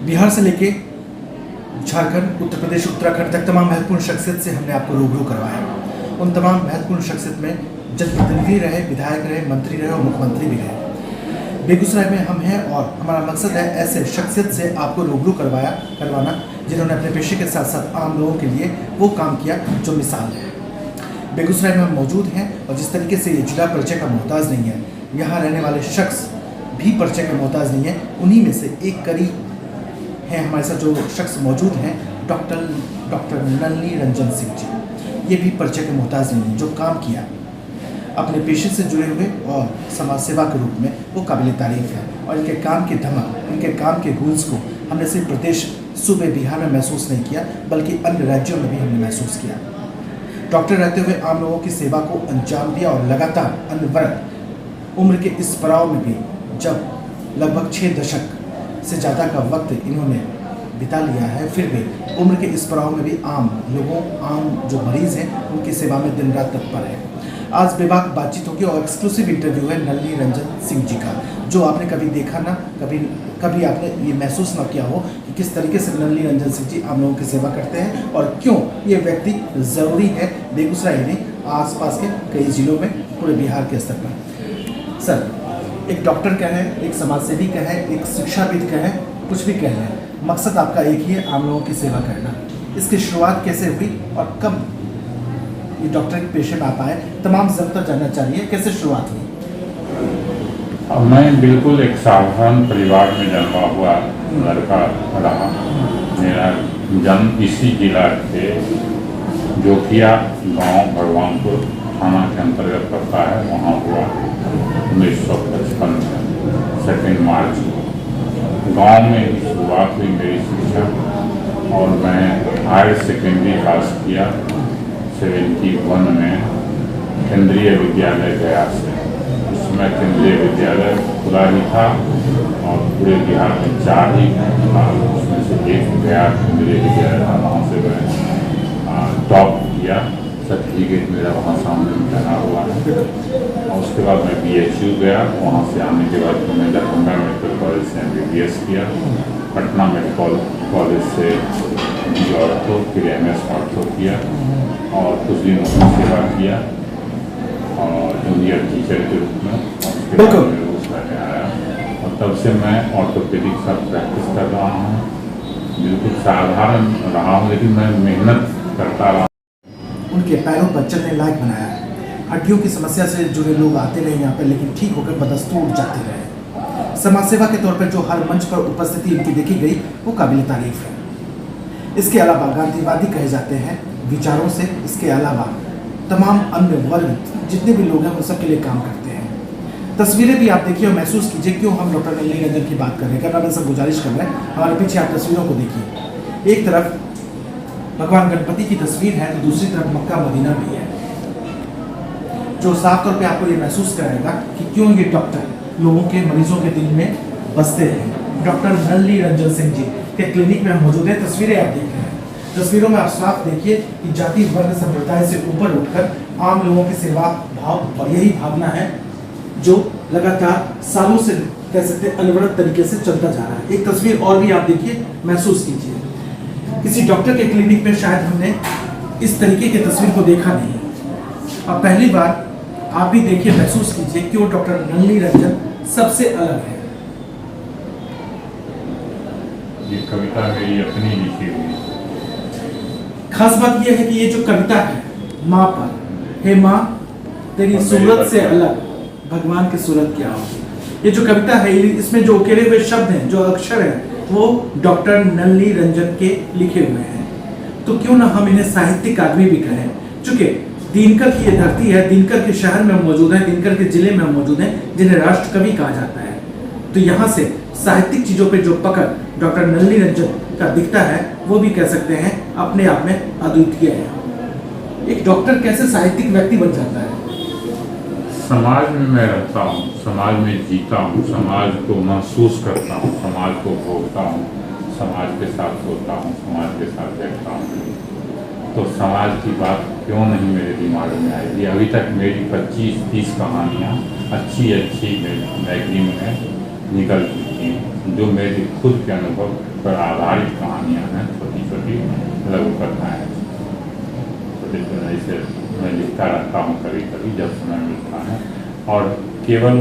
बिहार से लेके झारखंड, उत्तर प्रदेश, उत्तराखंड तक तमाम महत्वपूर्ण शख्सियत से हमने आपको रूबरू करवाया। उन तमाम महत्वपूर्ण शख्सियत में जनप्रतिनिधि रहे, विधायक रहे, मंत्री रहे और मुख्यमंत्री भी रहे। बेगूसराय में हम हैं और हमारा मकसद है ऐसे शख्सियत से आपको रूबरू करवाना जिन्होंने अपने पेशे के साथ साथ आम लोगों के लिए वो काम किया जो मिसाल है। बेगूसराय में हम मौजूद हैं और जिस तरीके से ये जिला परिचय का मोहताज नहीं है, यहाँ रहने वाले शख्स भी परिचय का मोहताज नहीं है, उन्हीं में से एक कड़ी हैं हमारे साथ जो शख्स मौजूद हैं, डॉक्टर नलिनी रंजन सिंह जी। ये भी परिचय के मोहताज नहीं है। जो काम किया अपने पेशे से जुड़े हुए और समाज सेवा के रूप में वो काबिल तारीफ है और इनके काम की धमक, इनके काम के गुल्स को हमने सिर्फ प्रदेश सूबे बिहार में महसूस नहीं किया बल्कि अन्य राज्यों में भी हमने महसूस किया। डॉक्टर रहते हुए आम लोगों की सेवा को अंजाम दिया और लगातार अनवरत उम्र के इस पड़ाव में भी जब लगभग 6 दशक से ज़्यादा का वक्त इन्होंने बिता लिया है, फिर भी उम्र के इस पड़ाव में भी आम लोगों, आम जो मरीज़ हैं उनकी सेवा में दिन रात तत्पर है। आज बेबाक बातचीत होगी और एक्सक्लूसिव इंटरव्यू है नलिनी रंजन सिंह जी का, जो आपने कभी देखा ना, कभी आपने ये महसूस ना किया हो कि किस तरीके से नलिनी रंजन सिंह जी आम लोगों की सेवा करते हैं और क्यों ये व्यक्ति ज़रूरी है बेगूसराय नहीं, आसपास के कई जिलों में, पूरे बिहार के स्तर पर। सर, एक डॉक्टर का है, एक समाजसेवी का है, एक शिक्षाविद का है, कुछ भी कह लें, मकसद आपका एक ही है, आम लोगों की सेवा करना। इसकी शुरुआत कैसे हुई और कब ये डॉक्टर के पेशे में आप आए, तमाम जनता जानना चाहिए, कैसे शुरुआत हुई? मैं बिल्कुल एक साधारण परिवार में जन्मा हुआ लड़का रहा। मेरा जन्म इसी जिला के जोकिया गांव भगवानपुर थाना के अंतर्गत पड़ता है, वहाँ हुआ 1955 में 2 मार्च को। गाँव में ही शुरुआत हुई मेरी शिक्षा और मैं हायर सेकेंडरी पास किया 71 में केंद्रीय विद्यालय गया से। उसमें केंद्रीय विद्यालय खुला ही था और पूरे बिहार में 4 ही था, उसमें से एक गया केंद्रीय विद्यालय था, वहाँ से मैं टॉप किया। सर्टिफिकेट मेरा वहाँ सामने बना हुआ है। और उसके बाद मैं BHU गया, वहाँ से आने के बाद मैंने दरभंगा मेडिकल कॉलेज से MBBS किया, पटना मेडिकल कॉलेज से ऑर्थो, फिर MS ऑर्थो किया और कुछ दिन उसमें सेवा किया और जूनियर टीचर के रूप में। उसके बाद मैं बेगूसराय आया और तब से मैं ऑर्थोपेडिक का प्रैक्टिस कर रहा हूँ। बिल्कुल साधारण रहा हूँ लेकिन मैं मेहनत करता रहा। उनके पैरों पर चलने लायक बनाया है। हड्डियों की समस्या से जुड़े लोग आते रहे यहाँ पर, लेकिन ठीक होकर बदस्तूर जाते रहे। समाज सेवा के तौर पर जो हर मंच पर उपस्थिति इनकी देखी गई वो काबिल तारीफ है। इसके अलावा गांधीवादी कहे जाते हैं विचारों से। इसके अलावा तमाम अन्य वर्ग जितने भी लोग हैं उन सब के लिए काम करते हैं। तस्वीरें भी आप देखिए और महसूस कीजिए क्यों हम डॉक्टर नलिनी रंजन की बात कर रहे हैं। करना मैं सब गुजारिश कर रहे हैं, हमारे पीछे आप तस्वीरों को देखिए। एक तरफ भगवान गणपति की तस्वीर है तो दूसरी तरफ मक्का मदीना भी है, जो साफ तौर पे आपको ये महसूस कराएगा कि क्यों ये डॉक्टर लोगों के, मरीजों के दिल में बसते हैं। डॉक्टर नलिनी रंजन सिंह जी के क्लिनिक में हम मौजूद है। तस्वीरें आप देख रहे हैं, तस्वीरों में आप साफ देखिए कि जाति वर्ग संप्रदाय से ऊपर उठकर आम लोगों की सेवा भाव, और यही भावना है जो लगातार सालों से कह सकते हैं अनवरत तरीके से चलता जा रहा है। एक तस्वीर और भी आप देखिए, महसूस कीजिए। किसी डॉक्टर के क्लिनिक में शायद हमने इस तरीके की तस्वीर को देखा नहीं। अब पहली बार आप भी देखिए, महसूस कीजिए क्यों डॉक्टर नलिनी रंजन सबसे अलग है। ये कविता मेरी अपनी लिखी हुई। खास बात यह है कि ये जो कविता है माँ पर, हे माँ तेरी सूरत से अलग भगवान की सूरत क्या होगी। ये जो कविता है, इसमें जो उकेरे हुए शब्द हैं, जो अक्षर हैं, वो डॉक्टर नलिनी रंजन के लिखे हुए हैं। तो क्यों ना हम इन्हें साहित्यिक आदमी भी कहें, चूंकि दिनकर की ये धरती है, दिनकर के शहर में हम मौजूद हैं, दिनकर के जिले में हम मौजूद हैं, जिन्हें राष्ट्र कवि कहा जाता है। तो यहाँ से साहित्यिक चीजों पे जो पकड़ डॉक्टर नलिनी रंजन का दिखता है वो भी कह सकते हैं अपने आप में अद्वितीय है। एक डॉक्टर कैसे साहित्यिक व्यक्ति बन जाता है? समाज में मैं रहता हूँ, समाज में जीता हूँ, समाज को महसूस करता हूँ, समाज को भोगता हूँ, समाज के साथ सोता हूँ, समाज के साथ बैठता हूँ। तो समाज की बात क्यों नहीं मेरे दिमाग में आएगी। अभी तक मेरी 25-30 कहानियाँ अच्छी मैगजीन में निकलती थी, जो मेरी खुद के अनुभव पर आधारित कहानियाँ हैं, छोटी छोटी लघु कथाएँ। छोटे छोटे ऐसे मैं लिखता रहता हूँ कभी कभी जब समय मिलता है। और केवल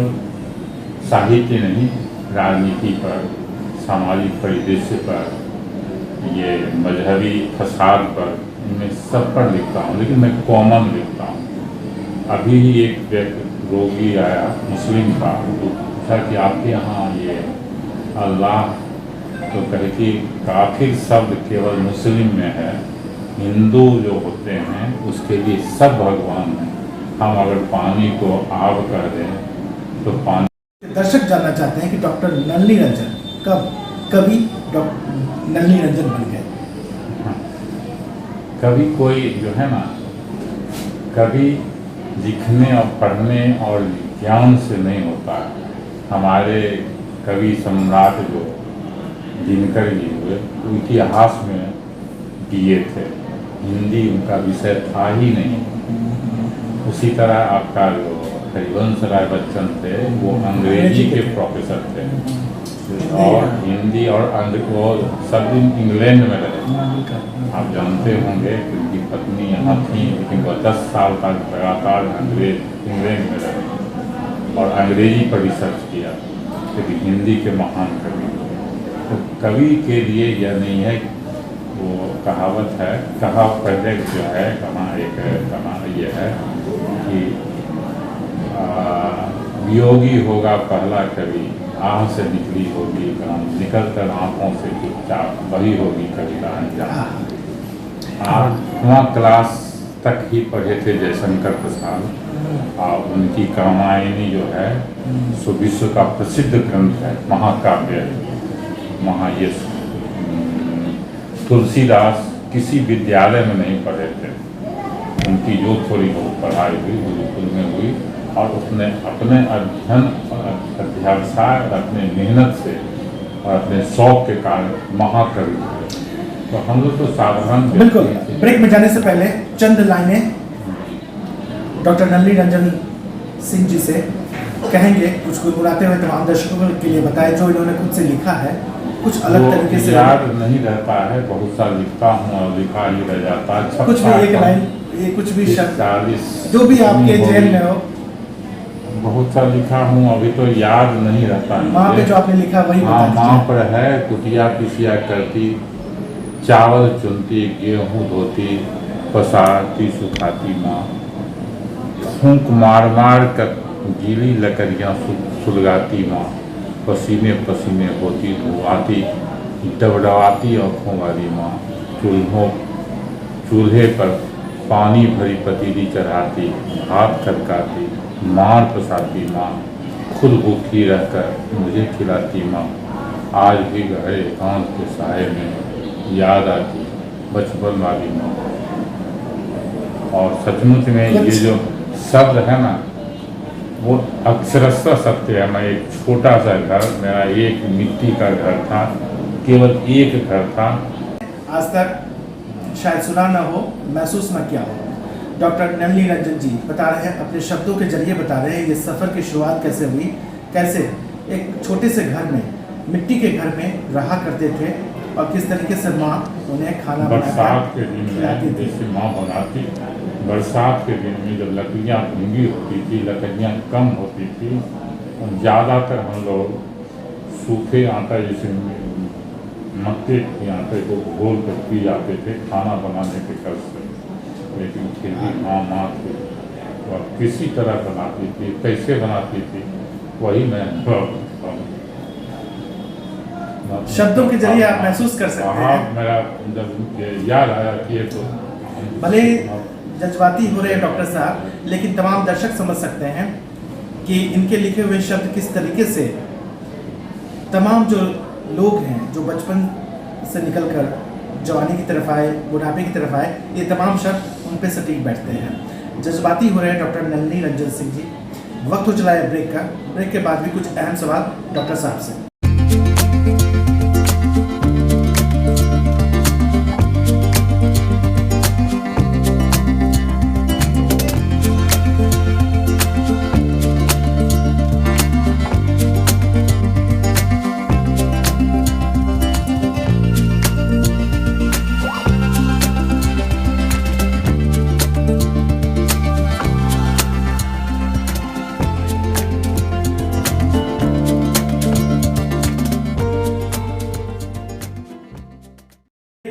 साहित्य नहीं, राजनीति पर, सामाजिक परिदृश्य पर, ये मजहबी फसाद पर, इनमें सब पर लिखता हूँ, लेकिन मैं कॉमन लिखता हूँ। अभी ही एक व्यक्ति रोगी आया मुस्लिम का, तो पूछा कि आपके यहाँ ये अल्लाह, तो कहे कि काफिर शब्द केवल मुस्लिम में है, हिंदू जो होते हैं उसके लिए सब भगवान हैं। हम अगर पानी को आब कर दें तो पानी। दर्शक जानना चाहते हैं कि डॉक्टर नलिनी रंजन कब कभी डॉक्टर नलिनी रंजन बन गए। कभी कोई जो है ना, कभी लिखने और पढ़ने और ज्ञान से नहीं होता है। हमारे कवि सम्राट जो दिनकर जी हुए, वो इतिहास में बीए थे, हिंदी उनका विषय था ही नहीं। उसी तरह आपका जो हरिवंश राय बच्चन थे, वो अंग्रेजी के प्रोफेसर थे, और हिंदी और वो सब दिन इंग्लैंड में रहे। आप जानते होंगे कि उनकी पत्नी यहाँ थी, लेकिन वह 10 साल तक लगातार इंग्लैंड में रहे और अंग्रेजी पर रिसर्च किया, लेकिन हिंदी के महान कवि। तो कवि के लिए यह नहीं है, वो कहावत है, कहा पहले जो है, कहाँ ये है कि वियोगी होगा पहला कवि, आह से निकली होगी गान, निकल कर आँखों से चुपचाप, वही होगी कविता अंजाम। आप वहाँ क्लास तक ही पढ़े थे जयशंकर प्रसाद, और उनकी कामायनी जो है सो विश्व का प्रसिद्ध ग्रंथ है, महाकाव्य, महायश। तुलसीदास किसी विद्यालय में नहीं पढ़े थे, उनकी जो थोड़ी बहुत पढ़ाई हुई गुरुकुल में हुई, और उसने अपने अध्ययन और अध्यावसाय और अपने मेहनत से और अपने शौक के कारण महाकवि हुए। तो हम लोग तो साधारण। बिल्कुल, ब्रेक में जाने से पहले चंद लाइनें डॉक्टर नलिनी रंजन सिंह जी से कहेंगे, कुछ गुनगुनाते हुए तमाम दर्शकों के लिए बताएं जो इन्होंने खुद से लिखा है, कुछ अलग तरीके से। याद नहीं रहता है, बहुत सा लिखता हूँ और लिखा ही रह जाता है। कुछ भी एक लाइन, ये कुछ भी शब्द जो भी आपके जेल में हो। बहुत सा लिखा हूँ, अभी तो याद नहीं रहता है। माँ पे जो आपने लिखा वही बता दीजिए। माँ पर है, कुटिया पिसिया करती, चावल चुनती, गेहूँ धोती, पसारती सुखाती माँ, फूंक मार मार कर गीली लकड़ियाँ सुलगाती माँ, पसीने पसीने होती धुआती, डबडबाती आँखों वाली माँ, चूल्हे पर पानी भरी पतीली चढ़ाती, भात खदकाती, मार पसाती माँ, खुद भूखी रहकर मुझे खिलाती माँ, आज भी गहरे एकांत के साये में याद आती बचपन वाली माँ। और सचमुच में ये जो शब्द है ना, वो अक्षरशः सत्य है। मैं एक छोटा सा घर, मेरा एक मिट्टी का घर था, केवल एक घर था। आज तक शायद सुना ना हो, महसूस ना किया हो। डॉक्टर नलिनी रंजन जी बता रहे हैं, अपने शब्दों के जरिए बता रहे हैं ये सफ़र की शुरुआत कैसे हुई, कैसे एक छोटे से घर में, मिट्टी के घर में रहा करते थे, और किस तरीके से माँ उन्हें खाना बरसात के दिन में जैसे माँ बनाती, बरसात के दिन में जब लकड़ियाँ भींगी होती थी, लकड़ियाँ कम होती थी, और ज़्यादातर हम लोग सूखे आटा, जैसे मक्के के आटे को घोल कर पी जाते थे खाना बनाने के कष्ट से। लेकिन फिर भी माँ थी, तो अब किसी तरह बनाती थी, कैसे बनाती थी वही मैं शब्दों के जरिए आप महसूस कर सकते हैं। मेरा जब याद आया कि ये तो भले जज्बाती हो रहे हैं डॉक्टर साहब, लेकिन तमाम दर्शक समझ सकते हैं कि इनके लिखे हुए शब्द किस तरीके से तमाम जो लोग हैं जो बचपन से निकलकर जवानी की तरफ आए, बुढ़ापे की तरफ आए, ये तमाम शब्द उन पे सटीक बैठते हैं। जज्बाती हो रहे हैं डॉक्टर नलिनी रंजन सिंह जी। वक्त हो चला है ब्रेक का। ब्रेक के बाद भी कुछ अहम सवाल डॉक्टर साहब से।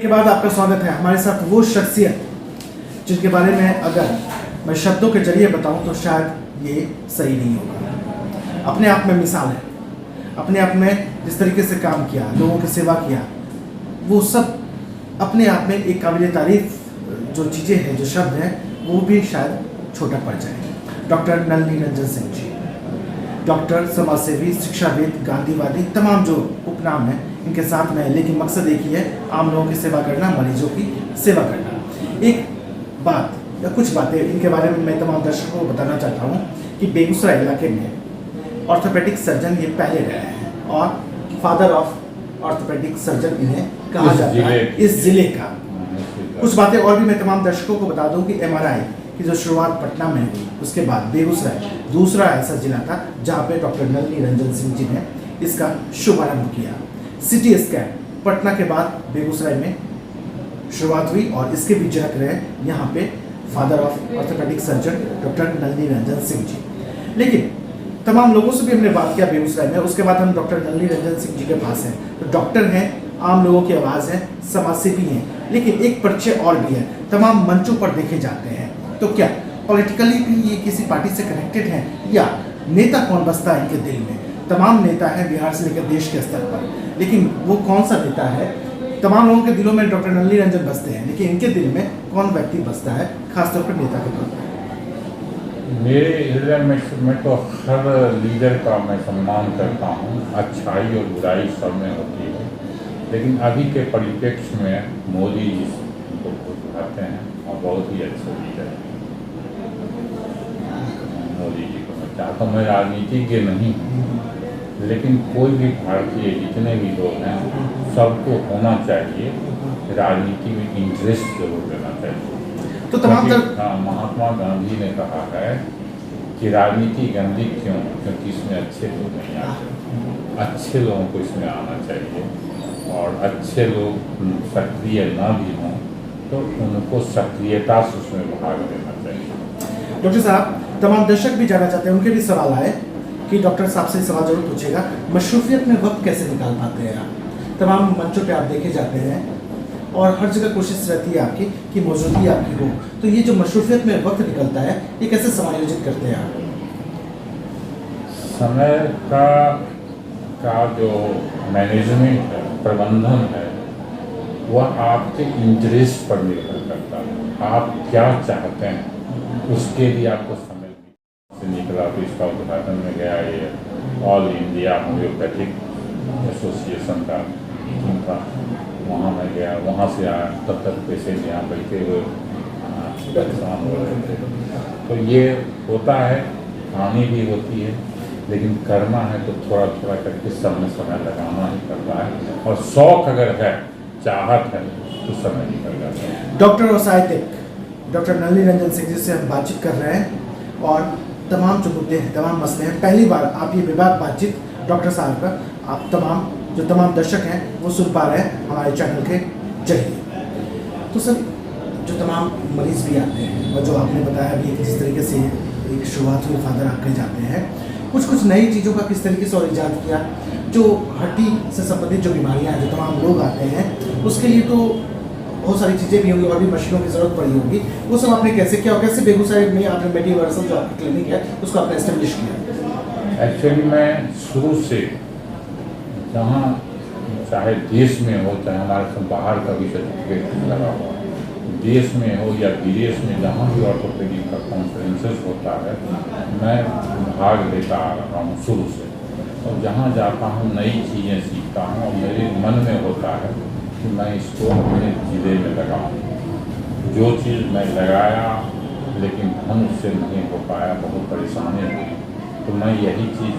के बाद आपका स्वागत है हमारे साथ वो शख्सियत जिनके बारे में अगर मैं शब्दों के जरिए बताऊं तो शायद ये सही नहीं होगा। अपने आप में मिसाल है, अपने आप में जिस तरीके से काम किया, लोगों की सेवा किया, वो सब अपने आप में एक काबिल तारीफ जो चीज़ें हैं, जो शब्द हैं, वो भी शायद छोटा पड़ जाए। डॉक्टर नलिनी रंजन सिंह जी, डॉक्टर, समाजसेवी, शिक्षाविद, गांधीवादी, तमाम जो उपनाम हैं इनके साथ में, लेकिन मकसद एक ही है, आम लोगों की सेवा करना, मरीजों की सेवा करना। एक बात या कुछ बातें इनके बारे में मैं तमाम दर्शकों को बताना चाहता हूँ कि बेगूसराय इलाके में ऑर्थोपेडिक सर्जन ये पहले रहे हैं और फादर ऑफ ऑर्थोपेडिक सर्जन इन्हें कहा जाता है इस जिले का। कुछ बातें और भी मैं तमाम दर्शकों को बता दूं कि एमआरआई की जो शुरुआत पटना में हुई, उसके बाद बेगूसराय दूसरा ऐसा जिला था जहां पे डॉक्टर नलिनी रंजन सिंह जी ने इसका शुभारंभ किया। सिटी स्कैन पटना के बाद बेगूसराय में शुरुआत हुई और इसके भी जनक रहे यहाँ पे father of orthopaedic surgeon doctor Nalini Ranjan Singh ji. लेकिन तमाम लोगों से भी हमने बात किया बेगूसराय में, उसके बाद हम डॉक्टर नलिनी रंजन सिंह जी के पास हैं। तो डॉक्टर हैं, आम लोगों की आवाज़ है, समाजसेवी हैं, लेकिन एक परिचय और भी है, तमाम मंचों पर देखे जाते हैं। तो क्या पॉलिटिकली भी ये किसी पार्टी से कनेक्टेड हैं या नेता कौन बसता है इनके दिल में? तमाम नेता हैं बिहार से लेकर देश के स्तर पर, लेकिन वो कौन सा नेता है? तमाम लोगों के दिलों में डॉक्टर नलिनी रंजन बसते हैं, लेकिन इनके दिल में कौन व्यक्ति बसता है, खासतौर पर नेता के तौर पर? मेरे हृदय में तो हर लीडर का मैं सम्मान करता हूँ, अच्छाई और बुराई सब में होती है, लेकिन अभी के परिप्रेक्ष्य में मोदी जी को बुलाते हैं और बहुत ही अच्छे लीडर हैं। मोदी जी को मैं चाहता हूँ, मैं राजनीतिज्ञ नहीं हूँ, लेकिन कोई भी भारतीय जितने भी लोग हैं सबको होना चाहिए राजनीति में इंटरेस्ट जरूर लेना चाहिए। तो तमाम महात्मा गांधी ने कहा है कि राजनीति गंदी क्यों, क्योंकि इसमें अच्छे लोग नहीं आते, अच्छे लोगों को इसमें आना चाहिए और अच्छे लोग सक्रिय ना भी हों तो उनको सक्रियता से उसमें भाग लेना चाहिए। डॉक्टर साहब, तमाम दर्शक भी जानना चाहते हैं, उनके भी सवाल आए कि डॉक्टर साहब से सवाल जरूर पूछेगा, मशरूफियत में वक्त कैसे निकाल पाते हैं आप? तमाम मंचों पे आप देखे जाते हैं और हर जगह कोशिश रहती है आपकी कि मौजूदगी आपकी हो, तो ये जो मशरूफियत में वक्त निकलता है ये कैसे समायोजित करते हैं आप? समय का जो मैनेजमेंट है, प्रबंधन है, वह आपके इंटरेस्ट पर निर्भर करता है। आप क्या चाहते हैं उसके लिए आपको समय से निकला। तो इसका उद्घाटन में गया ये ऑल इंडिया होम्योपैथिक एसोसिएशन का था, वहाँ मैं गया, वहाँ से आया, तब तक पेशेंट यहाँ बैठे हुए परेशान हो रहे थे। तो ये होता है, हानि भी होती है, लेकिन करना है तो थोड़ा थोड़ा करके सब में समय लगाना ही पड़ता है और शौक अगर है, चाहत है तो समय निकल जाता है। डॉक्टर और साहित्यिक डॉक्टर नलिनी रंजन सिंह जी से हम बातचीत कर रहे हैं और तमाम जो मुद्दे हैं, तमाम मसले हैं, पहली बार आप ये विवाद बातचीत डॉक्टर साहब का आप तमाम दर्शक हैं वो सुन पा रहे हैं हमारे चैनल के जरिए। तो सर, जो तमाम मरीज भी आते हैं और जो आपने बताया भी जिस तरीके से एक शुरुआत हुई, फादर आपके जाते हैं, कुछ नई चीज़ों का किस तरीके से और ईजाद किया, जो हड्डी से संबंधित जो बीमारियां हैं, जो तमाम लोग आते हैं, उसके लिए तो बहुत सारी चीज़ें भी होंगी और भी मशीनों की ज़रूरत पड़ी होगी, वो सब आपने कैसे किया और कैसे बेगूसराय में आपने मेडिवर्सल जो आपकी क्लिनिक है उसको आपने एस्टेब्लिश किया? एक्चुअली मैं शुरू से जहाँ चाहे देश में हो, चाहे हमारे बाहर का भी सर्टिफिकेट लगा हुआ, देश में हो या विदेश में, जहाँ भी ऑर्थोपेडिक का कॉन्फ्रेंसेस होता है मैं भाग लेता आ रहा हूँ शुरू से, और जहाँ जाता हूँ नई चीज़ें सीखता हूँ और मेरे मन में होता है कि मैं इसको अपने जिले में लगाऊँ। जो चीज़ मैं लगाया लेकिन धन उससे नहीं हो पाया, बहुत परेशानी हुई, तो मैं यही चीज़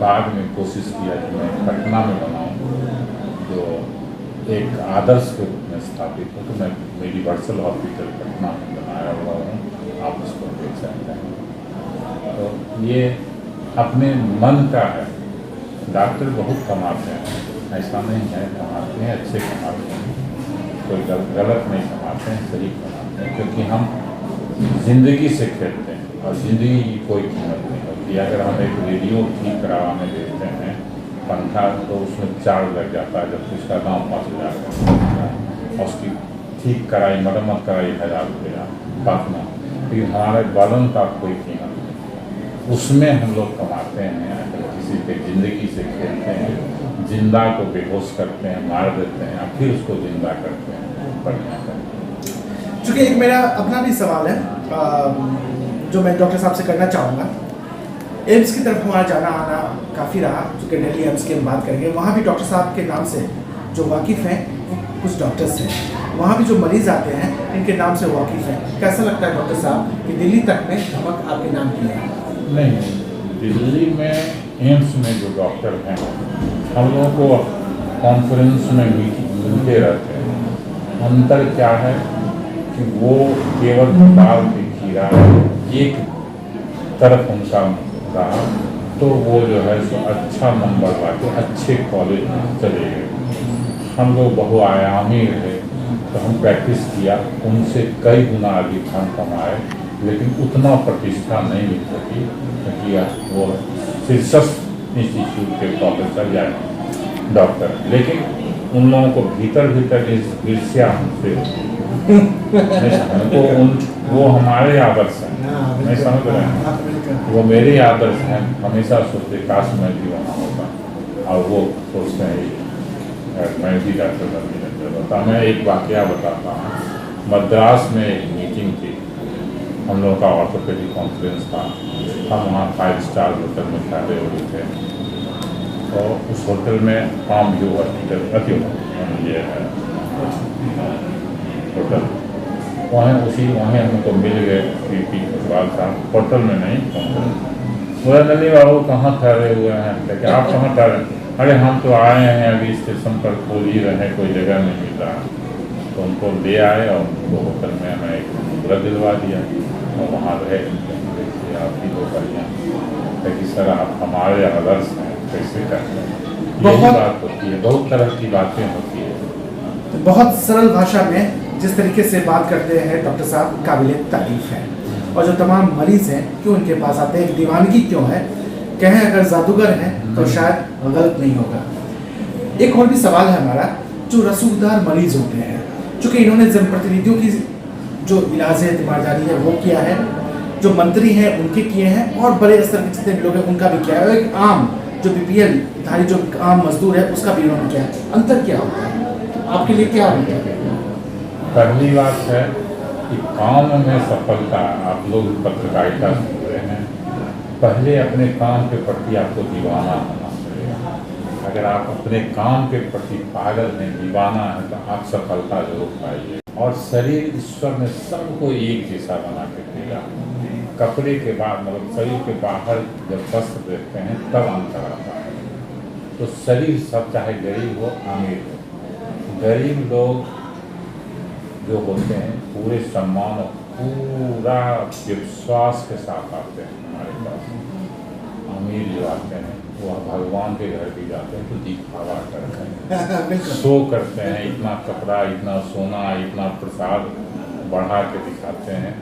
बाद में कोशिश किया कि मैं पटना में बनाऊँ, जो एक आदर्श के रूप में स्थापित हो। तो मैं यूनिवर्सल हॉस्पिटल पटना में बनाया हुआ हूँ, आप उसको देख सकते हैं। तो ये अपने मन का है। डॉक्टर बहुत कमाते हैं, ऐसा नहीं है, कमाते हैं, अच्छे कमाते हैं, कोई गलत नहीं कमाते हैं, सही कमाते हैं, क्योंकि हम जिंदगी से खेलते हैं और ज़िंदगी की कोई कीमत नहीं होती। अगर हम एक रेडियो ठीक कराने देते हैं पंखा, तो उसमें चार्ज लग जाता है, जबकि उसका दाम 5,000 का। और उसकी ठीक कराई, मरम्मत कराई 1000 रुपया बाकी, लेकिन हमारे बदन का कोई कीमत नहीं। उसमें हम लोग कमाते हैं, किसी के ज़िंदगी से खेलते हैं, जिंदा को बेहोश करते हैं, मार देते हैं, फिर उसको जिंदा करते हैं, बढ़िया करते हैं। चूँकि एक मेरा अपना भी सवाल है जो मैं डॉक्टर साहब से करना चाहूँगा। एम्स की तरफ हमारा जाना आना काफ़ी रहा, चूँकि दिल्ली एम्स की हम बात करेंगे, वहाँ भी डॉक्टर साहब के नाम से जो वाकिफ़ हैं कुछ डॉक्टर्स हैं, वहाँ भी जो मरीज़ आते हैं इनके नाम से वाकिफ़ हैं। कैसा लगता है डॉक्टर साहब कि दिल्ली तक में धमक आपके नाम की है? नहीं, दिल्ली में एम्स में जो डॉक्टर हैं हम लोगों को कॉन्फ्रेंस में मिलते रहते हैं। अंतर क्या है कि वो केवल दाल के खीरा एक तरफ उनका रहा तो वो जो है सो अच्छा नंबर लाके अच्छे कॉलेज में चले गए। हम लोग बहुआयामी रहे तो हम प्रैक्टिस किया, उनसे कई गुना अधिक हम कमाए, लेकिन उतना प्रतिष्ठा नहीं मिल सकी क्योंकि वो शीर्षस्थ इंस्टीट्यूट के प्रोफेसर या डॉक्टर, लेकिन उन लोगों को भीतर ईर्ष्या हमसे हमको वो हमारे आदर्श हैं, नहीं समझ रहे हैं, वो मेरे आदर्श हैं। हमेशा सोचते काश मैं भी वहाँ होता, और वो सोचते हैं मैं भी डॉक्टर बनने होता। मैं एक वाकया बताता हूँ। मद्रास में एक मीटिंग थी, हम लोगों का ऑर्थोपेडिक कॉन्फ्रेंस था। हम वहाँ 5 स्टार होटल में ठहरे हुए थे, और उस होटल में फार्म व्यू हॉस्पिटल ये है होटल, वहीं हमको मिल गए पी इकबाल साहब, होटल में नहीं कॉन्फ्रेंस। बोला नली बाबू कहाँ ठहरे हुए हैं? क्या आप कहाँ ठहरे? अरे हम तो आए हैं अभी स्टेशन पर, खोल ही रहे, कोई जगह नहीं मिल रहा। तो उनको ले आए और उनको होटल में हमें एक कमरा दिलवा दिया और वहाँ रहे। आप ही लोग बढ़िया कि सर आप हमारे आदर्श हैं, कैसे करते हैं? यही बात होती है, बहुत तरह की बातें होती है। तो बहुत सरल भाषा में जिस तरीके से बात करते हैं डॉक्टर साहब, काबिल तारीफ है। और जो तमाम मरीज़ हैं क्यों उनके पास आते हैं, दीवानगी क्यों है, कहें अगर जादूगर हैं तो शायद गलत नहीं होगा। एक और भी सवाल है हमारा, जो रसूखदार मरीज होते हैं, चूँकि इन्होंने जनप्रतिनिधियों की जो इलाज है, तीमारदारी है वो किया है, जो मंत्री हैं उनके किए हैं, और बड़े स्तर के जितने भी लोग हैं उनका भी किया है, एक आम जो BPL धारी जो आम मजदूर है उसका भी उन्होंने किया है। अंतर क्या होता है आपके लिए, क्या होता है? पहली बात है कि काम में सफलता, आप लोग पत्रकारिता सुन रहे हैं, पहले अपने काम के प्रति आपको दीवाना होना पड़ेगा। अगर आप अपने काम के प्रति पागल हैं, दीवाना है, तो आप सफलता जरूर पाइए। और शरीर ईश्वर ने सबको एक जैसा बना के दिया। कपड़े के बाद मतलब शरीर के बाहर जब वस्त्र देखते हैं तब अंतर आता है। तो शरीर सब, चाहे गरीब हो अमीर हो, गरीब लोग जो होते हैं पूरे सम्मान और पूरा विश्वास के साथ आते हैं हमारे पास। अमीर जो आते हैं वो भगवान के घर भी जाते हैं तो दिखावा करते हैं, शो करते हैं, इतना कपड़ा, इतना सोना, इतना प्रसाद बढ़ा के दिखाते हैं,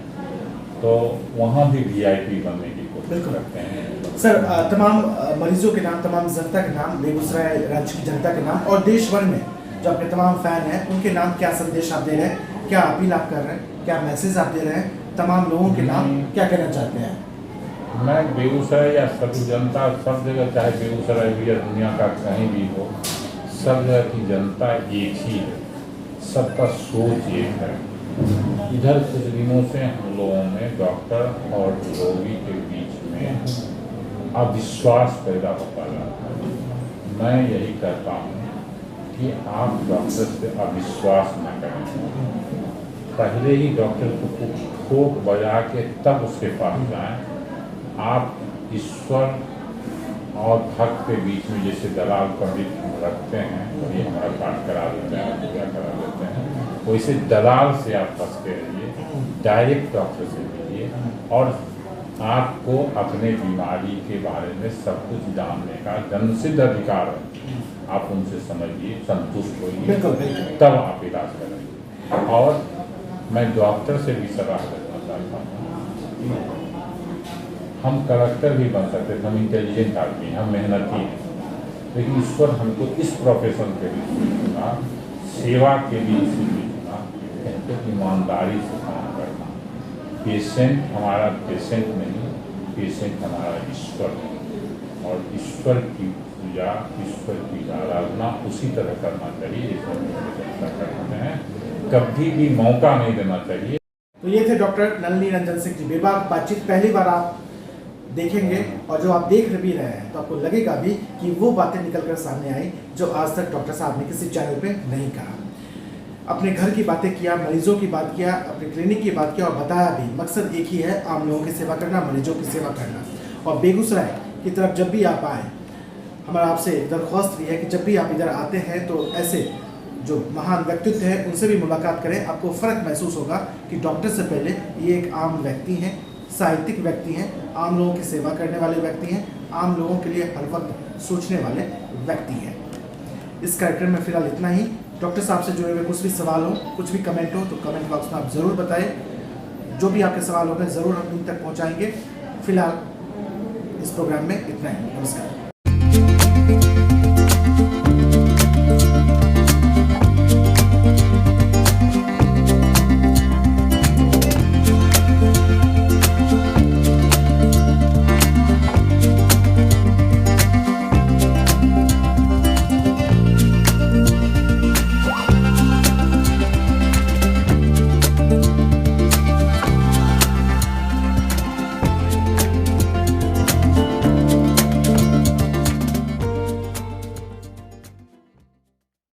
तो वहाँ भी VIP बनने की कोशिश करते हैं। सर, तमाम मरीजों के नाम, तमाम जनता के नाम, बेगूसराय राज्य की जनता के नाम और देश भर में जो अपने तमाम फैन हैं उनके नाम क्या संदेश आप दे रहे हैं, क्या अपील आप कर रहे हैं, क्या मैसेज आप दे रहे हैं, तमाम लोगों के नाम क्या कहना चाहते हैं? मैं बेगूसराय या सभी जनता, सब जगह, चाहे बेगूसराय भी या दुनिया का कहीं भी हो, सब जगह की जनता एक ही है, सबका सोच एक है। इधर कुछ दिनों से हम लोगों में डॉक्टर और रोगी के बीच में अविश्वास पैदा होता जाता है। मैं यही कहता हूँ कि आप डॉक्टर से अविश्वास न करें। पहले ही डॉक्टर को ठोक बजा के तब उसके पास जाएं। आप ईश्वर और भक्त के बीच में जैसे दलाल पंडित रखते हैं, ये हमारा पाठ करा देते हैं, पूजा करा देते हैं, वैसे दलाल से आप फंस के रहिए, डायरेक्ट डॉक्टर से मिलिए और आपको अपने बीमारी के बारे में सब कुछ जानने का जन्मसिद्ध अधिकार है। आप उनसे समझिए, संतुष्ट होइए, तब आप इलाज करेंगे। और मैं डॉक्टर से भी सलाह देना चाहता हूँ, हम कलेक्टर भी बन सकते थे, हम इंटेलिजेंट आदमी हैं, हम मेहनती हैं, लेकिन ईश्वर हमको इस प्रोफेशन के लिए चुना, सेवा के लिए इसीलिए चुना, कहते हैं ईमानदारी से काम करना। पेशेंट हमारा पेशेंट नहीं, पेशेंट हमारा ईश्वर है, और ईश्वर की पूजा, ईश्वर की आराधना उसी तरह करना चाहिए जैसे हम चर्चा करते हैं। कभी भी मौका नहीं देना चाहिए। तो ये थे डॉक्टर नलिनी रंजन सिंह जी। बेबाक बातचीत पहली बार आप देखेंगे, और जो आप देख भी रहे हैं तो आपको लगेगा भी कि वो बातें निकल कर सामने आई जो आज तक डॉक्टर साहब ने किसी चैनल पे नहीं कहा। अपने घर की बातें किया, मरीजों की बात किया, अपने क्लिनिक की बात किया, और बताया भी मकसद एक ही है, आम लोगों की सेवा करना, मरीजों की सेवा करना। और बेगूसराय की तरफ जब भी आप आए, हमारा आपसे दरख्वास्त भी है कि जब भी आप इधर आते हैं तो ऐसे जो महान व्यक्तित्व हैं उनसे भी मुलाकात करें। आपको फ़र्क महसूस होगा कि डॉक्टर से पहले ये एक आम व्यक्ति हैं, साहित्यिक व्यक्ति हैं, आम लोगों की सेवा करने वाले व्यक्ति हैं, आम लोगों के लिए हर वक्त सोचने वाले व्यक्ति हैं। इस कार्यक्रम में फिलहाल इतना ही। डॉक्टर साहब से जुड़े हुए कुछ भी सवाल हो, कुछ भी कमेंट हो, तो कमेंट बॉक्स में आप ज़रूर बताएं। जो भी आपके सवाल होंगे ज़रूर हम इन तक पहुँचाएँगे। फिलहाल इस प्रोग्राम में इतना ही। नमस्कार।